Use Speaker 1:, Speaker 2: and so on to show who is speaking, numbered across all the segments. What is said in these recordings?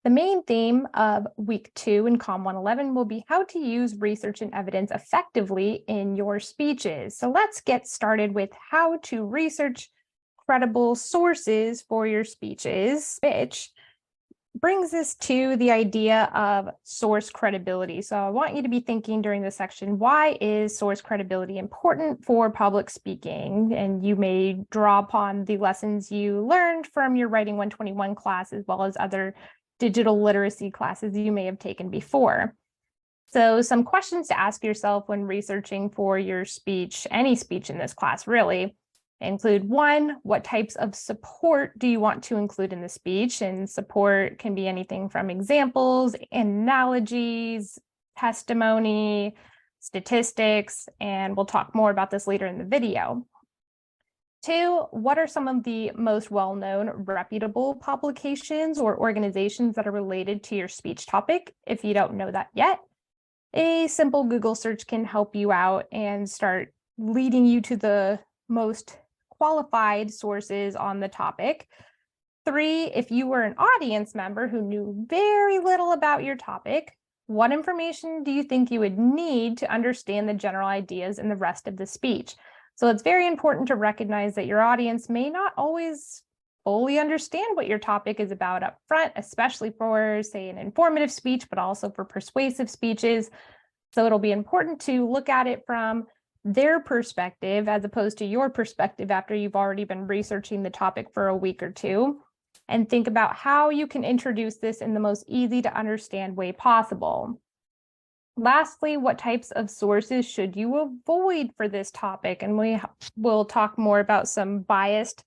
Speaker 1: The main theme of week 2 in COMM 111 will be how to use research and evidence effectively in your speeches. So let's get started with how to research credible sources for your speeches, which brings us to the idea of source credibility. So I want you to be thinking during this section, why is source credibility important for public speaking? And you may draw upon the lessons you learned from your Writing 121 class, as well as other digital literacy classes you may have taken before. So some questions to ask yourself when researching for your speech, any speech in this class really, include: 1, what types of support do you want to include in the speech? And support can be anything from examples, analogies, testimony, statistics, and we'll talk more about this later in the video. 2, what are some of the most well-known reputable publications or organizations that are related to your speech topic? If you don't know that yet, a simple Google search can help you out and start leading you to the most qualified sources on the topic. 3, if you were an audience member who knew very little about your topic, what information do you think you would need to understand the general ideas in the rest of the speech? So it's very important to recognize that your audience may not always fully understand what your topic is about up front, especially for, say, an informative speech, but also for persuasive speeches. So it'll be important to look at it from their perspective as opposed to your perspective after you've already been researching the topic for a week or two, and think about how you can introduce this in the most easy to understand way possible. Lastly, what types of sources should you avoid for this topic? And we will talk more about some biased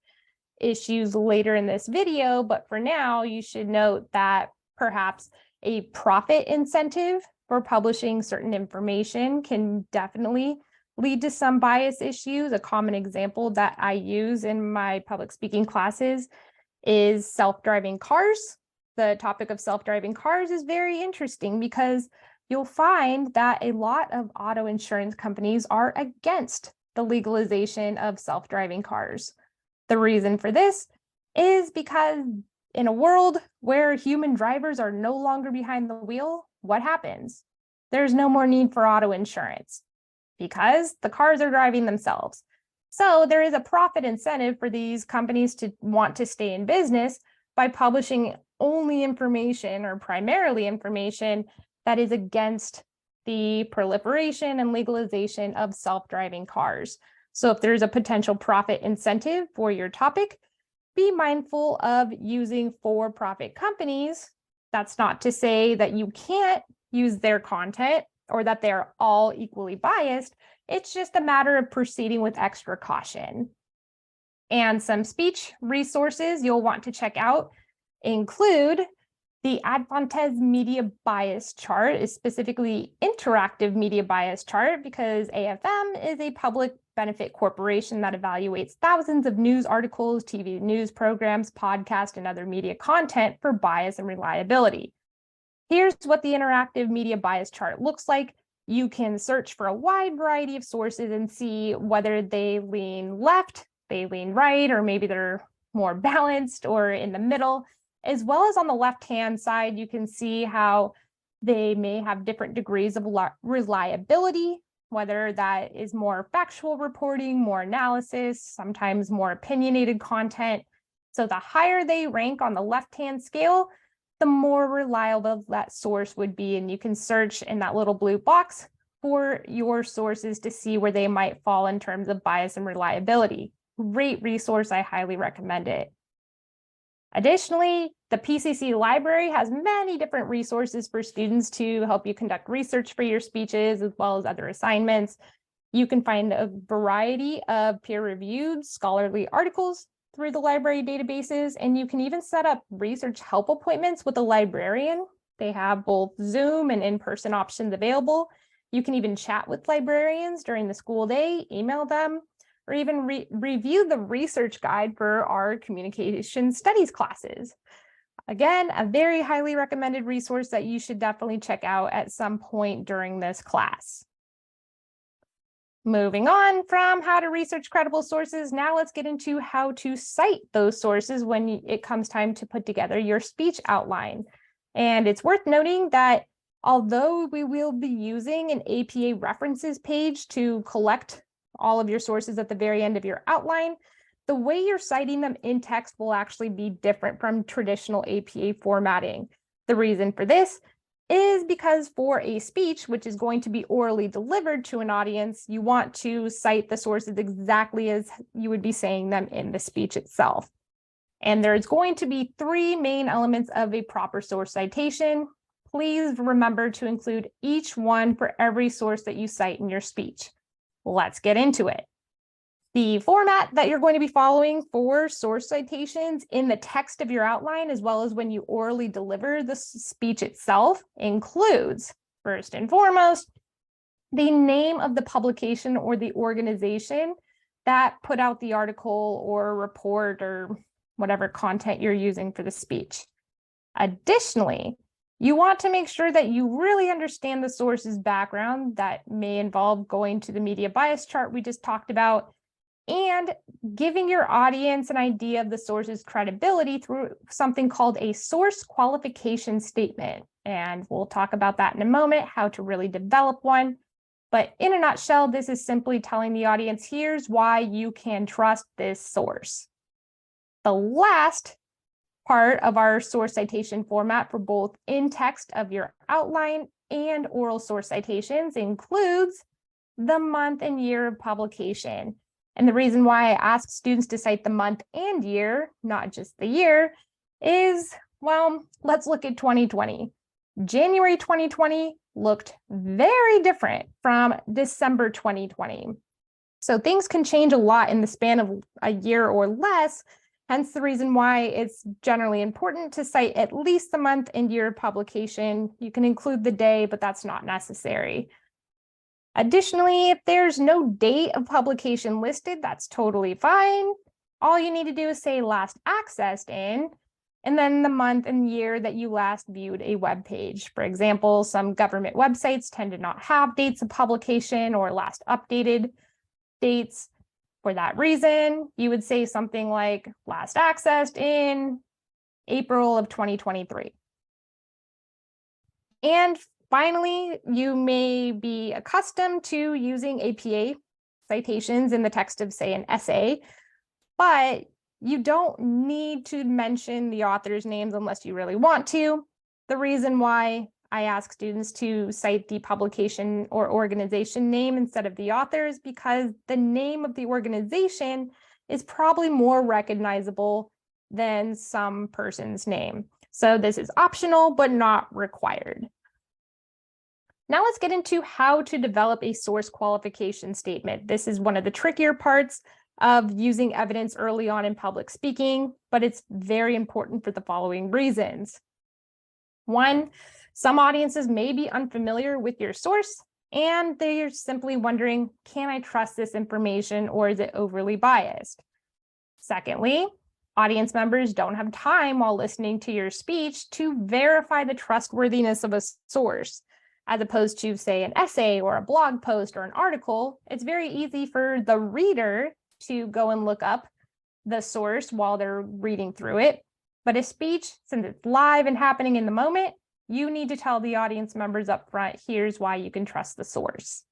Speaker 1: issues later in this video, but for now, you should note that perhaps a profit incentive for publishing certain information can definitely lead to some bias issues. A common example that I use in my public speaking classes is self-driving cars. The topic of self-driving cars is very interesting because you'll find that a lot of auto insurance companies are against the legalization of self-driving cars. The reason for this is because in a world where human drivers are no longer behind the wheel, what happens? There's no more need for auto insurance because the cars are driving themselves. So there is a profit incentive for these companies to want to stay in business by publishing only information, or primarily information, that is against the proliferation and legalization of self-driving cars. So if there's a potential profit incentive for your topic, be mindful of using for-profit companies. That's not to say that you can't use their content or that they're all equally biased. It's just a matter of proceeding with extra caution. And some speech resources you'll want to check out include the Advantes media bias chart, is specifically interactive media bias chart because AFM is a public benefit corporation that evaluates thousands of news articles, TV news programs, podcasts, and other media content for bias and reliability. Here's what the interactive media bias chart looks like. You can search for a wide variety of sources and see whether they lean left, they lean right, or maybe they're more balanced or in the middle. As well as on the left-hand side, you can see how they may have different degrees of reliability, whether that is more factual reporting, more analysis, sometimes more opinionated content. So the higher they rank on the left-hand scale, the more reliable that source would be. And you can search in that little blue box for your sources to see where they might fall in terms of bias and reliability. Great resource, I highly recommend it. Additionally, the PCC library has many different resources for students to help you conduct research for your speeches, as well as other assignments. You can find a variety of peer-reviewed scholarly articles through the library databases, and you can even set up research help appointments with a librarian. They have both Zoom and in-person options available. You can even chat with librarians during the school day, email them, or even review the research guide for our communication studies classes. Again, a very highly recommended resource that you should definitely check out at some point during this class. Moving on from how to research credible sources, now let's get into how to cite those sources when it comes time to put together your speech outline. And it's worth noting that although we will be using an APA references page to collect all of your sources at the very end of your outline, the way you're citing them in text will actually be different from traditional APA formatting. The reason for this is because for a speech, which is going to be orally delivered to an audience, you want to cite the sources exactly as you would be saying them in the speech itself. And there's going to be three main elements of a proper source citation. Please remember to include each one for every source that you cite in your speech. Let's get into it. The format that you're going to be following for source citations in the text of your outline, as well as when you orally deliver the speech itself, includes, first and foremost, the name of the publication or the organization that put out the article or report or whatever content you're using for the speech. Additionally, you want to make sure that you really understand the source's background. That may involve going to the media bias chart we just talked about, and giving your audience an idea of the source's credibility through something called a source qualification statement. And we'll talk about that in a moment, how to really develop one. But in a nutshell, this is simply telling the audience, here's why you can trust this source. The last part of our source citation format for both in text of your outline and oral source citations includes the month and year of publication. And the reason why I ask students to cite the month and year, not just the year, is, well, let's look at 2020. January 2020 looked very different from December 2020. So things can change a lot in the span of a year or less, hence the reason why it's generally important to cite at least the month and year of publication. You can include the day, but that's not necessary. Additionally, if there's no date of publication listed, that's totally fine. All you need to do is say last accessed in, and then the month and year that you last viewed a web page. For example, some government websites tend to not have dates of publication or last updated dates. For that reason, you would say something like last accessed in April of 2023. And finally, you may be accustomed to using APA citations in the text of, say, an essay, but you don't need to mention the author's names unless you really want to. The reason why I ask students to cite the publication or organization name instead of the author is because the name of the organization is probably more recognizable than some person's name. So this is optional, but not required. Now let's get into how to develop a source qualification statement. This is one of the trickier parts of using evidence early on in public speaking, but it's very important for the following reasons. One, some audiences may be unfamiliar with your source, and they're simply wondering, can I trust this information or is it overly biased? Secondly, audience members don't have time while listening to your speech to verify the trustworthiness of a source. As opposed to, say, an essay or a blog post or an article, it's very easy for the reader to go and look up the source while they're reading through it. But a speech, since it's live and happening in the moment, you need to tell the audience members up front, here's why you can trust the source.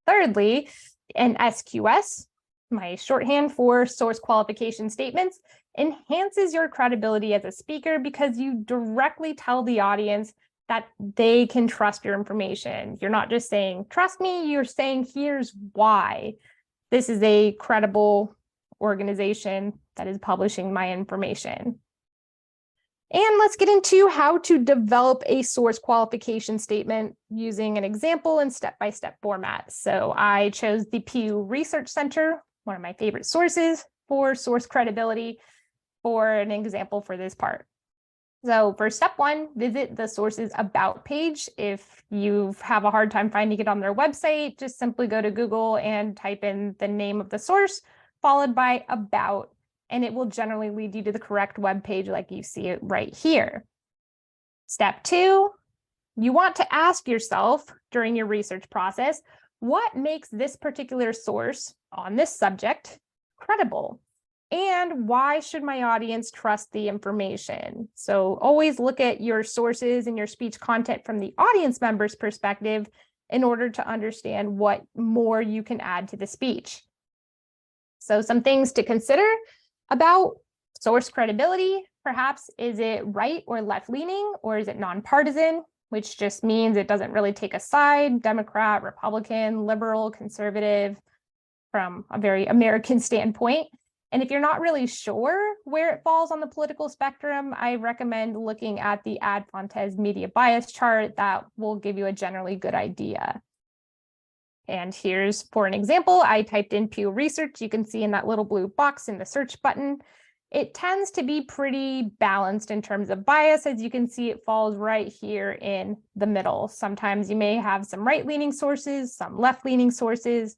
Speaker 1: Thirdly, an SQS, my shorthand for source qualification statements, enhances your credibility as a speaker because you directly tell the audience that they can trust your information. You're not just saying, trust me, you're saying, here's why. This is a credible organization that is publishing my information. And let's get into how to develop a source qualification statement using an example and step-by-step format. So I chose the Pew Research Center, one of my favorite sources for source credibility, for an example for this part. So for step one, visit the source's about page. If you have a hard time finding it on their website, just simply go to Google and type in the name of the source, followed by about, and it will generally lead you to the correct web page like you see it right here. Step two, you want to ask yourself during your research process, what makes this particular source on this subject credible? And why should my audience trust the information? So always look at your sources and your speech content from the audience member's perspective in order to understand what more you can add to the speech. So some things to consider about source credibility. Perhaps, is it right or left leaning, or is it nonpartisan, which just means it doesn't really take a side, Democrat, Republican, liberal, conservative, from a very American standpoint. And if you're not really sure where it falls on the political spectrum, I recommend looking at the Ad Fontes media bias chart. That will give you a generally good idea. And here's for an example, I typed in Pew Research. You can see in that little blue box in the search button, it tends to be pretty balanced in terms of bias. As you can see, it falls right here in the middle. Sometimes you may have some right-leaning sources, some left-leaning sources,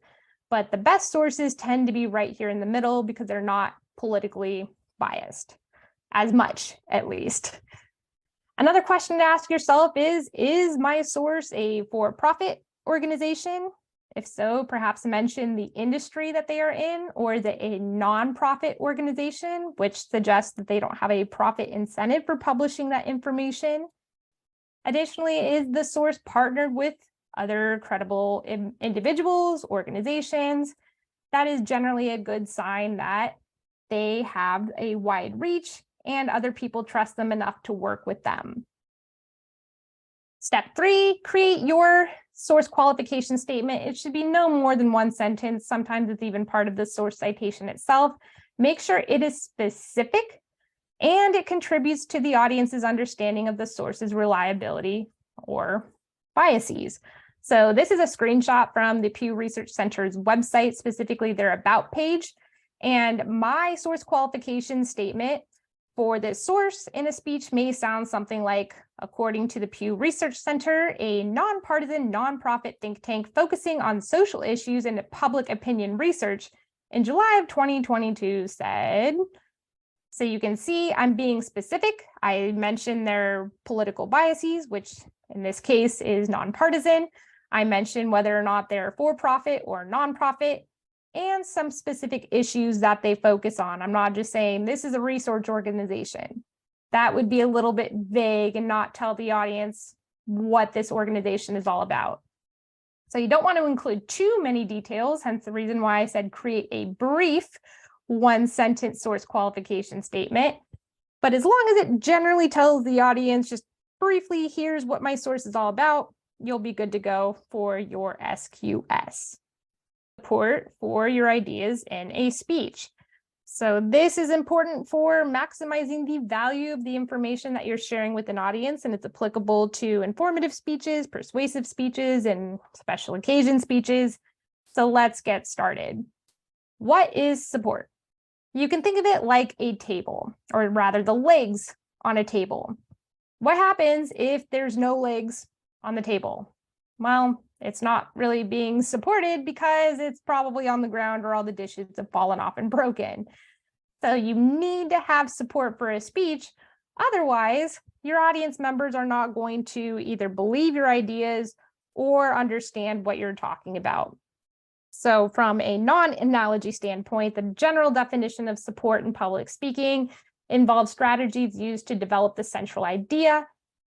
Speaker 1: but the best sources tend to be right here in the middle because they're not politically biased, as much at least. Another question to ask yourself is my source a for-profit organization? If so, perhaps mention the industry that they are in, or is it a nonprofit organization, which suggests that they don't have a profit incentive for publishing that information. Additionally, is the source partnered with other credible individuals, organizations? That is generally a good sign that they have a wide reach and other people trust them enough to work with them. Step 3, create your source qualification statement. It should be no more than one sentence. Sometimes it's even part of the source citation itself. Make sure it is specific and it contributes to the audience's understanding of the source's reliability or biases. So this is a screenshot from the Pew Research Center's website, specifically their About page. And my source qualification statement for this source in a speech may sound something like, according to the Pew Research Center, a nonpartisan nonprofit think tank focusing on social issues and public opinion research in July of 2022 said. So you can see I'm being specific. I mentioned their political biases, which in this case is nonpartisan. I mentioned whether or not they're for-profit or nonprofit, and some specific issues that they focus on. I'm not just saying this is a research organization. That would be a little bit vague and not tell the audience what this organization is all about. So you don't want to include too many details, hence the reason why I said create a brief one-sentence source qualification statement. But as long as it generally tells the audience just briefly, here's what my source is all about, you'll be good to go for your SQS. Support for your ideas in a speech. So this is important for maximizing the value of the information that you're sharing with an audience, and it's applicable to informative speeches, persuasive speeches, and special occasion speeches. So let's get started. What is support? You can think of it like a table, or rather the legs on a table. What happens if there's no legs on the table? Well, it's not really being supported because it's probably on the ground or all the dishes have fallen off and broken. So you need to have support for a speech. Otherwise, your audience members are not going to either believe your ideas or understand what you're talking about. So from a non-analogy standpoint, the general definition of support in public speaking involves strategies used to develop the central idea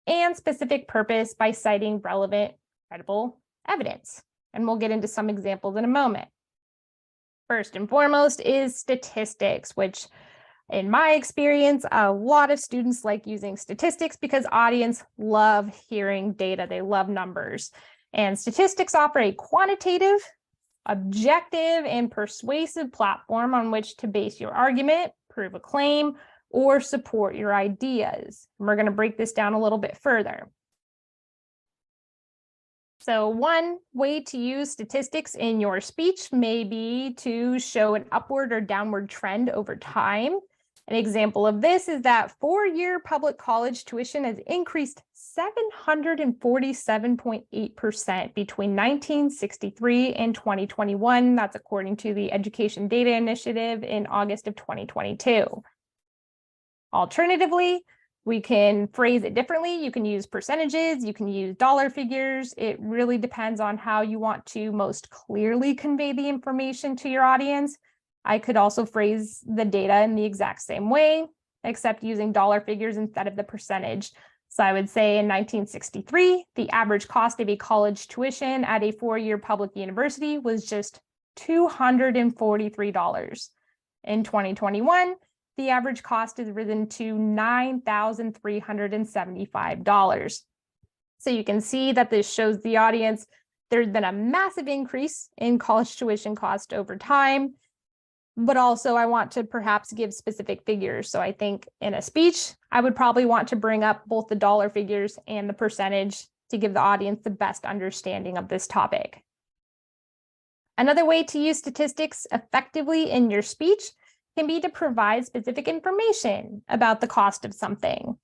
Speaker 1: and specific purpose by citing relevant, credible evidence. And we'll get into some examples in a moment. First and foremost is statistics, which in my experience, a lot of students like using statistics because audience love hearing data. They love numbers. And statistics offer a quantitative, objective, and persuasive platform on which to base your argument, prove a claim, or support your ideas. And we're going to break this down a little bit further. So one way to use statistics in your speech may be to show an upward or downward trend over time. An example of this is that four-year public college tuition has increased 747.8% between 1963 and 2021. That's according to the Education Data Initiative in August of 2022. Alternatively, we can phrase it differently. You can use percentages, you can use dollar figures. It really depends on how you want to most clearly convey the information to your audience. I could also phrase the data in the exact same way, except using dollar figures instead of the percentage. So I would say in 1963, the average cost of a college tuition at a four-year public university was just $243. In 2021, the average cost has risen to $9,375. So you can see that this shows the audience there's been a massive increase in college tuition cost over time, but also I want to perhaps give specific figures. So I think in a speech, I would probably want to bring up both the dollar figures and the percentage to give the audience the best understanding of this topic. Another way to use statistics effectively in your speech can be to provide specific information about the cost of something.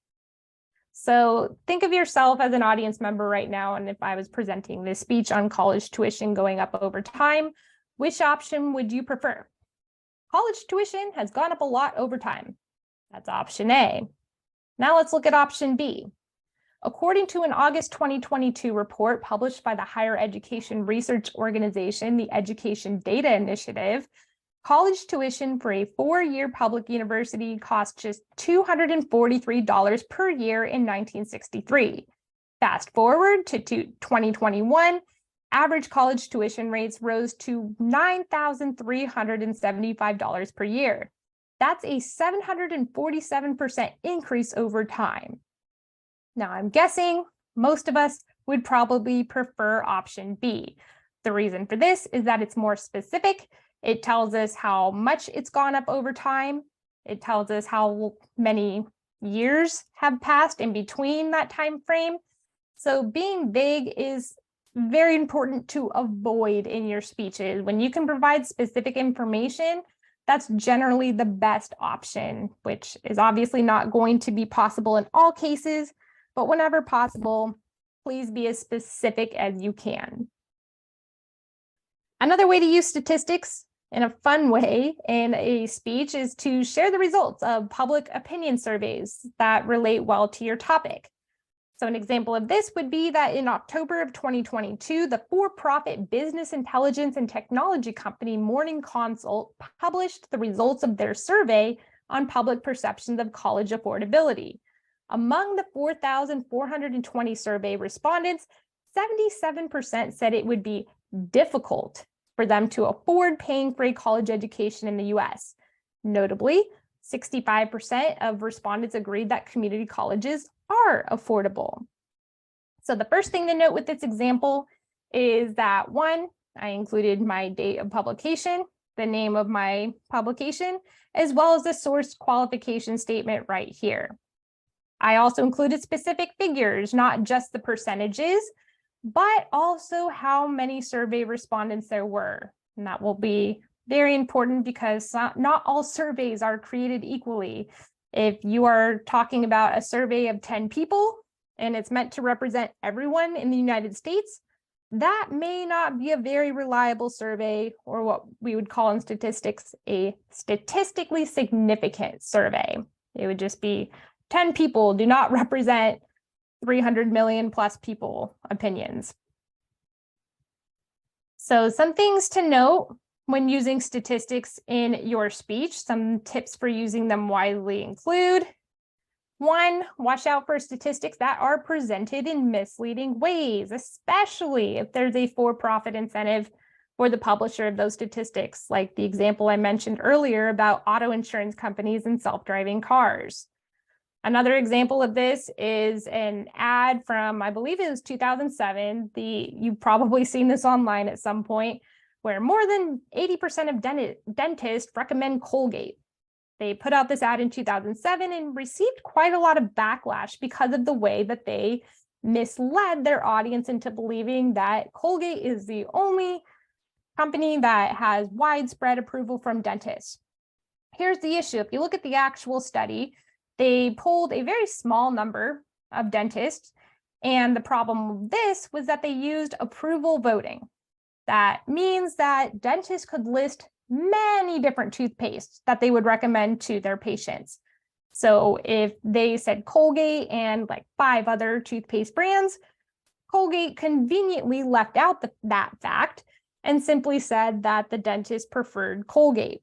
Speaker 1: So think of yourself as an audience member right now, and if I was presenting this speech on college tuition going up over time, which option would you prefer? College tuition has gone up a lot over time. That's option A. Now let's look at option B. According to an August 2022 report published by the higher education research organization, the Education Data Initiative, college tuition for a four-year public university cost just $243 per year in 1963. Fast forward to 2021, average college tuition rates rose to $9,375 per year. That's a 747% increase over time. Now, I'm guessing most of us would probably prefer option B. The reason for this is that it's more specific. It tells us how much it's gone up over time. It tells us how many years have passed in between that time frame. So being vague is very important to avoid in your speeches. When you can provide specific information, that's generally the best option, which is obviously not going to be possible in all cases, but whenever possible, please be as specific as you can. Another way to use statistics in a fun way in a speech is to share the results of public opinion surveys that relate well to your topic. So an example of this would be that in October of 2022, the for-profit business intelligence and technology company Morning Consult published the results of their survey on public perceptions of college affordability. Among the 4,420 survey respondents, 77% said it would be difficult for them to afford paying for a college education in the US. Notably, 65% of respondents agreed that community colleges are affordable. So the first thing to note with this example is that one, I included my date of publication, the name of my publication, as well as the source qualification statement right here. I also included specific figures, not just the percentages, but also how many survey respondents there were. And that will be very important because not all surveys are created equally. If you are talking about a survey of 10 people and it's meant to represent everyone in the United States, that may not be a very reliable survey, or what we would call in statistics a statistically significant survey. It would just be 10 people do not represent 300 million plus people opinions. So some things to note when using statistics in your speech, some tips for using them wisely include: one, watch out for statistics that are presented in misleading ways, especially if there's a for-profit incentive for the publisher of those statistics, like the example I mentioned earlier about auto insurance companies and self-driving cars. Another example of this is an ad from, I believe it was 2007. You've probably seen this online at some point, where more than 80% of dentists recommend Colgate. They put out this ad in 2007 and received quite a lot of backlash because of the way that they misled their audience into believing that Colgate is the only company that has widespread approval from dentists. Here's the issue. If you look at the actual study, they polled a very small number of dentists, and the problem with this was that they used approval voting. That means that dentists could list many different toothpastes that they would recommend to their patients. So if they said Colgate and like 5 other toothpaste brands, Colgate conveniently left out that fact and simply said that the dentist preferred Colgate.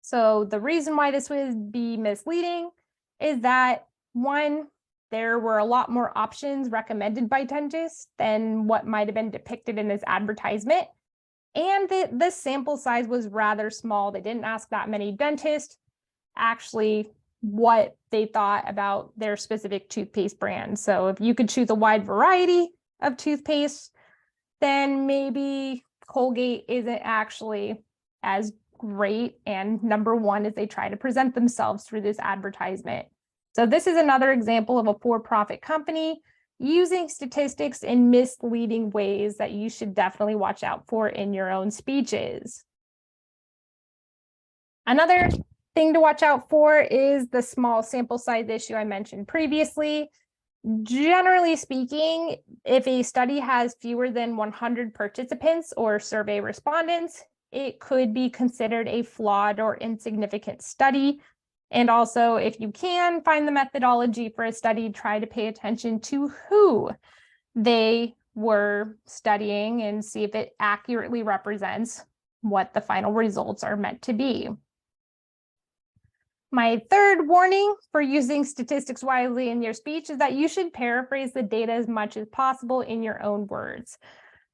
Speaker 1: So the reason why this would be misleading is that, one, there were a lot more options recommended by dentists than what might have been depicted in this advertisement. And the sample size was rather small. They didn't ask that many dentists actually what they thought about their specific toothpaste brand. So if you could choose a wide variety of toothpaste, then maybe Colgate isn't actually as great and number one as they try to present themselves through this advertisement. So this is another example of a for-profit company using statistics in misleading ways that you should definitely watch out for in your own speeches. Another thing to watch out for is the small sample size issue I mentioned previously. Generally speaking, if a study has fewer than 100 participants or survey respondents, it could be considered a flawed or insignificant study. And also, if you can find the methodology for a study, try to pay attention to who they were studying and see if it accurately represents what the final results are meant to be. My third warning for using statistics widely in your speech is that you should paraphrase the data as much as possible in your own words.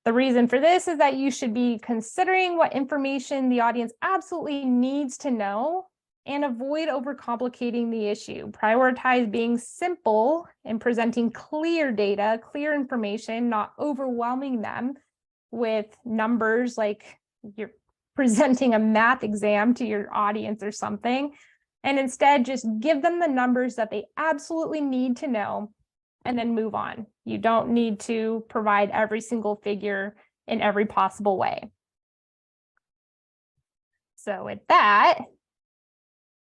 Speaker 1: The reason for this is that you should be considering what information the audience absolutely needs to know and avoid overcomplicating the issue. Prioritize being simple and presenting clear data, clear information, not overwhelming them with numbers like you're presenting a math exam to your audience or something. And instead, just give them the numbers that they absolutely need to know and then move on. You don't need to provide every single figure in every possible way. So with that,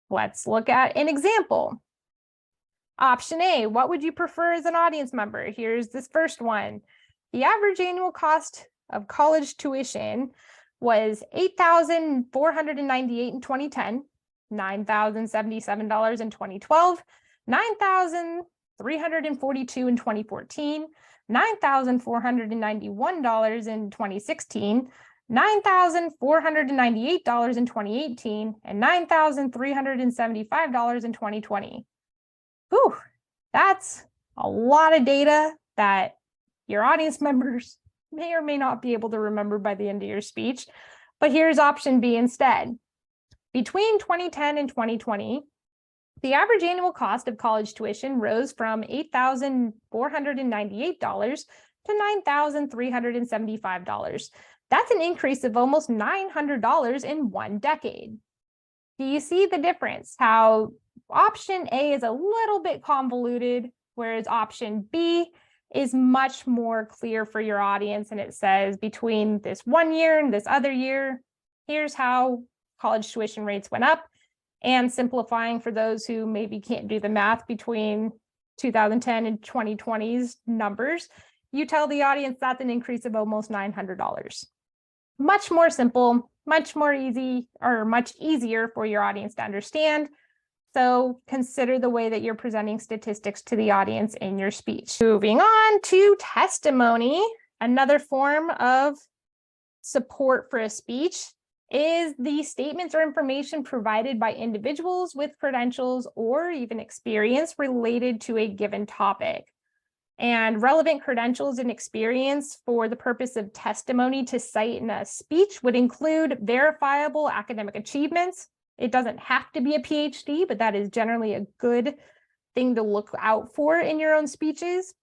Speaker 1: let's look at an example. Option A, what would you prefer as an audience member? Here's this first one. The average annual cost of college tuition was $8,498 in 2010. $9,077 in 2012, $9,342 in 2014, $9,491 in 2016, $9,498 in 2018, and $9,375 in 2020. Whew, that's a lot of data that your audience members may or may not be able to remember by the end of your speech. But here's option B instead. Between 2010 and 2020, the average annual cost of college tuition rose from $8,498 to $9,375. That's an increase of almost $900 in one decade. Do you see the difference? How option A is a little bit convoluted, whereas option B is much more clear for your audience. And it says between this one year and this other year, here's how college tuition rates went up, and simplifying for those who maybe can't do the math between 2010 and 2020's numbers, you tell the audience that's an increase of almost $900. Much more simple, much more easy, or much easier for your audience to understand. So consider the way that you're presenting statistics to the audience in your speech. Moving on to testimony, another form of support for a speech is the statements or information provided by individuals with credentials or even experience related to a given topic. And relevant credentials and experience for the purpose of testimony to cite in a speech would include verifiable academic achievements. It doesn't have to be a PhD, but that is generally a good thing to look out for in your own speeches.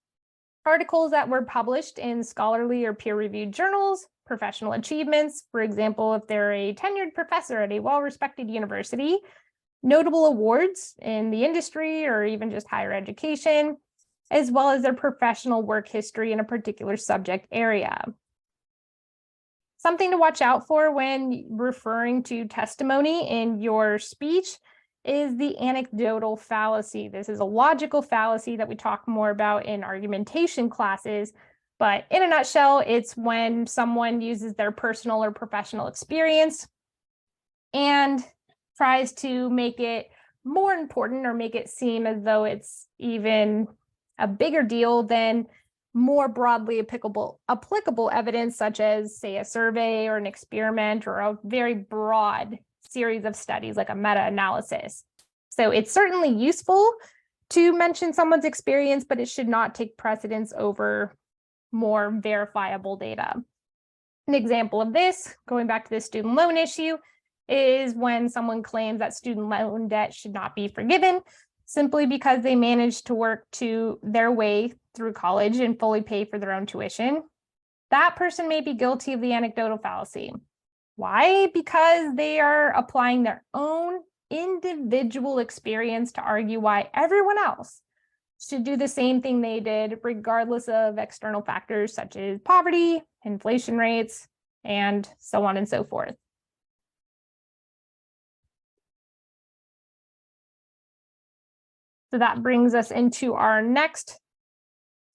Speaker 1: Articles that were published in scholarly or peer-reviewed journals, professional achievements, for example, if they're a tenured professor at a well-respected university, notable awards in the industry or even just higher education, as well as their professional work history in a particular subject area. Something to watch out for when referring to testimony in your speech is the anecdotal fallacy. This is a logical fallacy that we talk more about in argumentation classes, but in a nutshell, it's when someone uses their personal or professional experience and tries to make it more important or make it seem as though it's even a bigger deal than more broadly applicable evidence, such as, say, a survey or an experiment or a very broad series of studies, like a meta-analysis. So it's certainly useful to mention someone's experience, but it should not take precedence over more verifiable data. An example of this, going back to the student loan issue, is when someone claims that student loan debt should not be forgiven simply because they managed to work to their way through college and fully pay for their own tuition. That person may be guilty of the anecdotal fallacy. Why? Because they are applying their own individual experience to argue why everyone else should do the same thing they did, regardless of external factors such as poverty, inflation rates, and so on and so forth. So that brings us into our next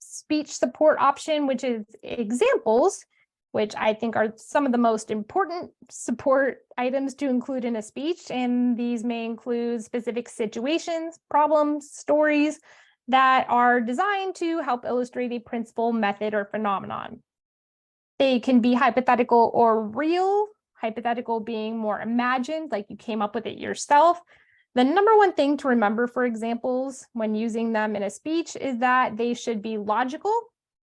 Speaker 1: speech support option, which is examples, which I think are some of the most important support items to include in a speech. And these may include specific situations, problems, stories that are designed to help illustrate a principle, method, or phenomenon. They can be hypothetical or real, hypothetical being more imagined, like you came up with it yourself. The number one thing to remember for examples when using them in a speech is that they should be logical,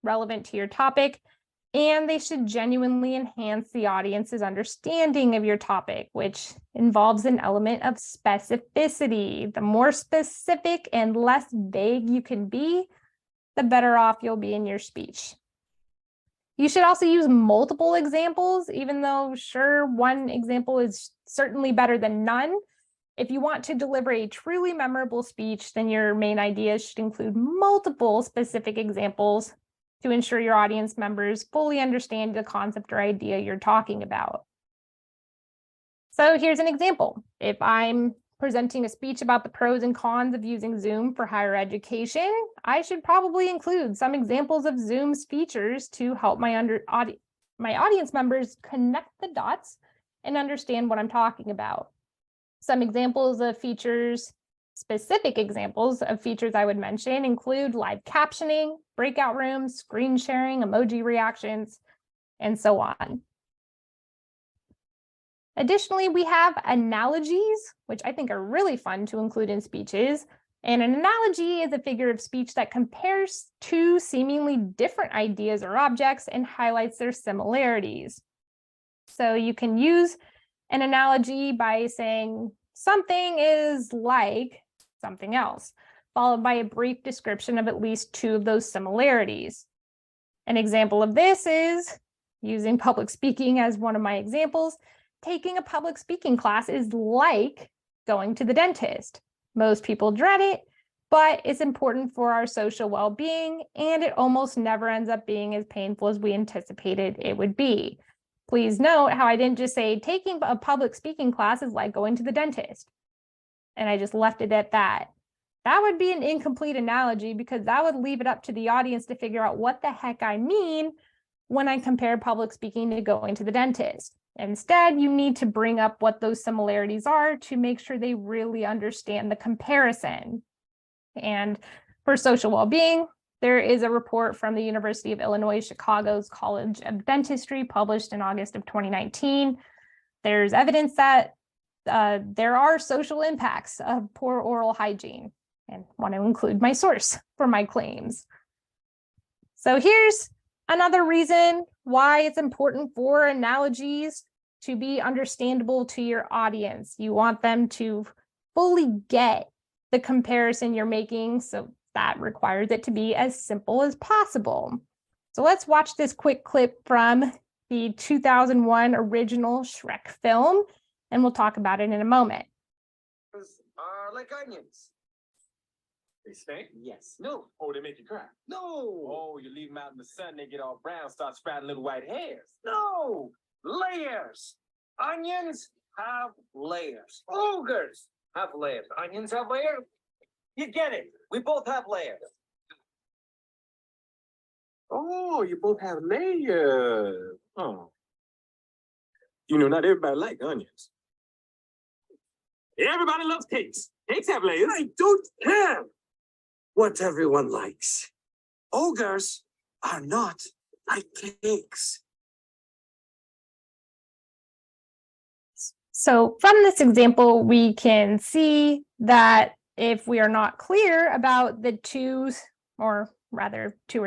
Speaker 1: relevant to your topic, and they should genuinely enhance the audience's understanding of your topic, which involves an element of specificity. The more specific and less vague you can be, the better off you'll be in your speech. You should also use multiple examples, even though, sure, one example is certainly better than none. If you want to deliver a truly memorable speech, then your main ideas should include multiple specific examples to ensure your audience members fully understand the concept or idea you're talking about. So here's an example. If I'm presenting a speech about the pros and cons of using Zoom for higher education, I should probably include some examples of Zoom's features to help my audience members connect the dots and understand what I'm talking about. Some examples of features, specific examples of features I would mention include live captioning, breakout rooms, screen sharing, emoji reactions, and so on. Additionally, we have analogies, which I think are really fun to include in speeches. And an analogy is a figure of speech that compares two seemingly different ideas or objects and highlights their similarities. So you can use an analogy by saying something is like something else, followed by a brief description of at least two of those similarities. An example of this is, using public speaking as one of my examples, taking a public speaking class is like going to the dentist. Most people dread it, but it's important for our social well-being, and it almost never ends up being as painful as we anticipated it would be. Please note how I didn't just say taking a public speaking class is like going to the dentist, and I just left it at that. That would be an incomplete analogy because that would leave it up to the audience to figure out what the heck I mean when I compare public speaking to going to the dentist. Instead, you need to bring up what those similarities are to make sure they really understand the comparison. And for social well-being, there is a report from the University of Illinois Chicago's College of Dentistry published in August of 2019. There's evidence that there are social impacts of poor oral hygiene, and want to include my source for my claims. So here's another reason why it's important for analogies to be understandable to your audience. You want them to fully get the comparison you're making, so that requires it to be as simple as possible. So let's watch this quick clip from the 2001 original Shrek film, and we'll talk about it in a moment.
Speaker 2: Are like onions.
Speaker 3: They stink?
Speaker 2: Yes. No.
Speaker 3: Oh, they make you cry?
Speaker 2: No.
Speaker 3: Oh, you leave them out in the sun, they get all brown, start sprouting little white hairs.
Speaker 2: No. Layers. Onions have layers. Ogres have layers. Onions have layers. You get it. We both have layers.
Speaker 3: Oh, you both have layers. Oh. You know, not everybody likes onions. Everybody loves cakes. Cakes have layers.
Speaker 2: I don't care what everyone likes. Ogres are not like cakes.
Speaker 1: So from this example, we can see that if we are not clear about the two or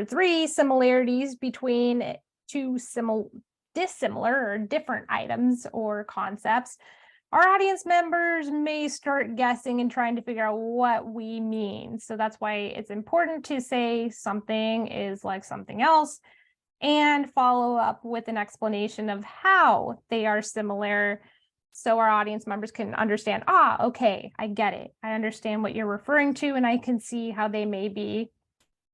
Speaker 1: three similarities between two dissimilar or different items or concepts, our audience members may start guessing and trying to figure out what we mean. So that's why it's important to say something is like something else and follow up with an explanation of how they are similar so our audience members can understand, okay, I get it. I understand what you're referring to, and I can see how they may be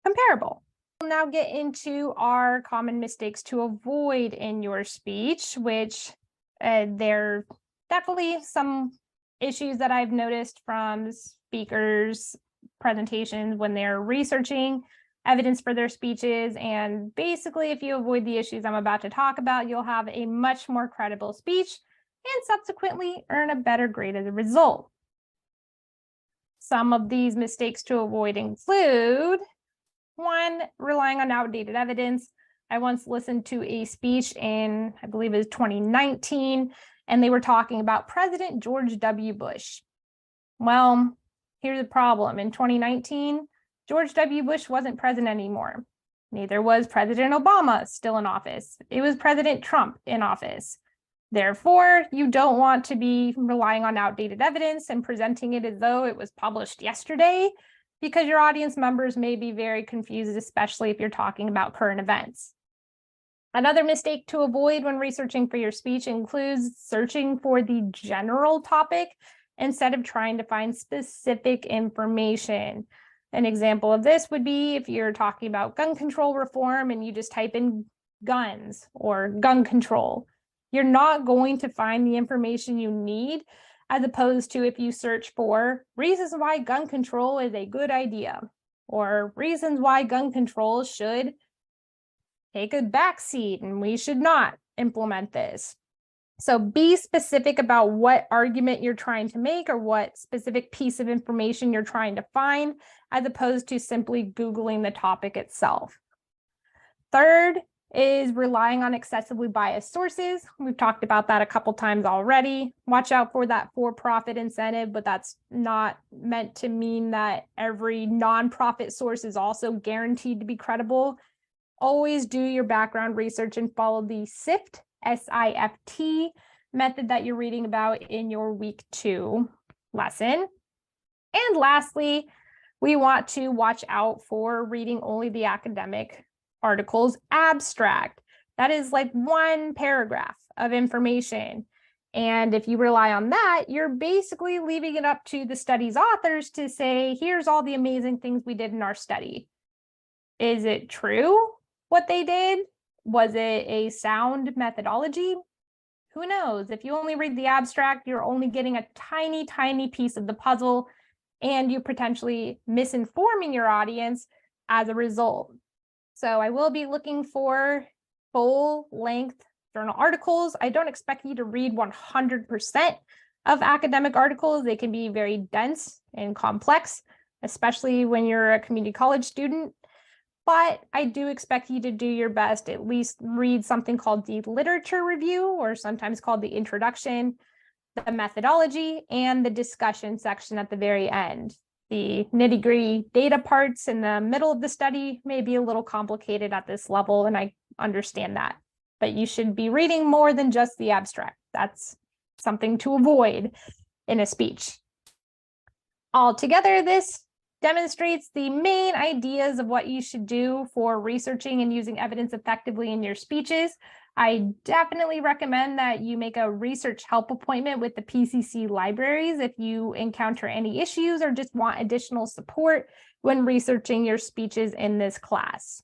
Speaker 1: comparable. We'll now get into our common mistakes to avoid in your speech, which there are definitely some issues that I've noticed from speakers' presentations when they're researching evidence for their speeches. And basically, if you avoid the issues I'm about to talk about, you'll have a much more credible speech and subsequently earn a better grade as a result. Some of these mistakes to avoid include: 1, relying on outdated evidence. I once listened to a speech in, I believe it was 2019, and they were talking about President George W. Bush. Well, here's the problem. In 2019, George W. Bush wasn't president anymore. Neither was President Obama still in office. It was President Trump in office. Therefore, you don't want to be relying on outdated evidence and presenting it as though it was published yesterday, because your audience members may be very confused, especially if you're talking about current events. Another mistake to avoid when researching for your speech includes searching for the general topic instead of trying to find specific information. An example of this would be if you're talking about gun control reform and you just type in guns or gun control. You're not going to find the information you need, as opposed to if you search for reasons why gun control is a good idea, or reasons why gun control should take a backseat and we should not implement this. So be specific about what argument you're trying to make or what specific piece of information you're trying to find, as opposed to simply Googling the topic itself. Third is relying on excessively biased sources. We've talked about that a couple times already. Watch out for that for-profit incentive, but that's not meant to mean that every nonprofit source is also guaranteed to be credible. Always do your background research and follow the SIFT, S-I-F-T method that you're reading about in your week 2 lesson. And lastly, we want to watch out for reading only the academic article's abstract. That is like one paragraph of information. And if you rely on that, you're basically leaving it up to the study's authors to say, here's all the amazing things we did in our study. Is it true what they did? Was it a sound methodology? Who knows? If you only read the abstract, you're only getting a tiny, tiny piece of the puzzle, and you're potentially misinforming your audience as a result. So I will be looking for full-length journal articles. I don't expect you to read 100% of academic articles. They can be very dense and complex, especially when you're a community college student. But I do expect you to do your best, at least read something called the literature review, or sometimes called the introduction, the methodology, and the discussion section at the very end. The nitty-gritty data parts in the middle of the study may be a little complicated at this level, and I understand that. But you should be reading more than just the abstract. That's something to avoid in a speech. Altogether, this demonstrates the main ideas of what you should do for researching and using evidence effectively in your speeches. I definitely recommend that you make a research help appointment with the PCC libraries if you encounter any issues or just want additional support when researching your speeches in this class.